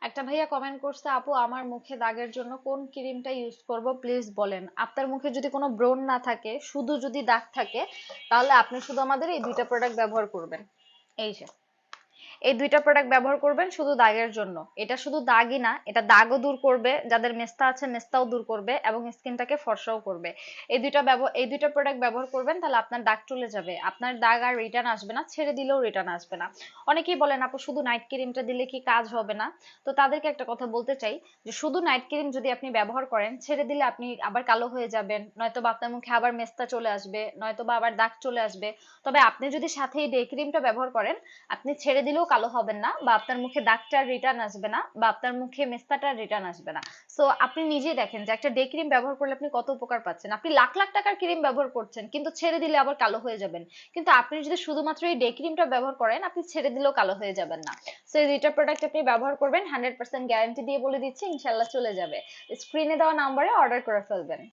একটা ভাইয়া কমেন্ট করছে, আপু আমার মুখে দাগের জন্য কোন ক্রিমটা ইউজ করব প্লিজ বলেন। আপনার মুখে যদি কোনো ব্রণ না থাকে, শুধু যদি দাগ থাকে, তাহলে আপনি শুধু আমাদের এই দুইটা প্রোডাক্ট ব্যবহার করবেন। এই যে এই দুইটা প্রোডাক্ট ব্যবহার করবেন শুধু দাগের জন্য। এটা শুধু দাগই না, এটা দাগও দূর করবে, যাদের মেস্তা আছে মেস্তাও দূর করবে এবং স্কিনটাকে ফর্সাও করবে। এই দুইটা প্রোডাক্ট ব্যবহার করবেন, তাহলে আপনার দাগ চলে যাবে, আপনার দাগ আর রিটার্ন আসবে না, ছেড়ে দিলেও রিটার্ন আসবে না। অনেকেই বলেন আপু শুধু নাইট ক্রিমটা দিলে কি কাজ হবে না? তো তাদেরকে একটা কথা বলতে চাই, যে শুধু নাইট ক্রিম যদি আপনি ব্যবহার করেন, ছেড়ে দিলে আপনি আবার কালো হয়ে যাবেন, নয়তো বা আপনার মুখে আবার মেস্তা চলে আসবে, নয়তো বা আবার দাগ চলে আসবে। তবে আপনি যদি সাথে এই ডে ক্রিমটা ব্যবহার করেন, আপনি ছেড়ে দিলেও কালো হবেন না, বা আপনার মুখে দাগটা রিটার্ন আসবে না, বা আপনার মুখে মেস্তাটা রিটার্ন আসবে না। সো আপনি নিজেই দেখেন যে একটা ডে ক্রিম ব্যবহার করলে আপনি কত উপকার পাচ্ছেন। আপনি লাখ লাখ টাকার ক্রিম ব্যবহার করছেন, কিন্তু ছেড়ে দিলে আবার কালো হয়ে যাবেন। কিন্তু আপনি যদি শুধুমাত্র এই ডে ক্রিমটা ব্যবহার করেন, আপনি ছেড়ে দিলেও কালো হয়ে যাবেন না। সো এই দুইটা প্রোডাক্ট আপনি ব্যবহার করবেন, 100% গ্যারান্টি দিয়ে বলে দিচ্ছি, ইনশাল্লাহ চলে যাবে। স্ক্রিনে দেওয়া নাম্বারে অর্ডার করে ফেলবেন।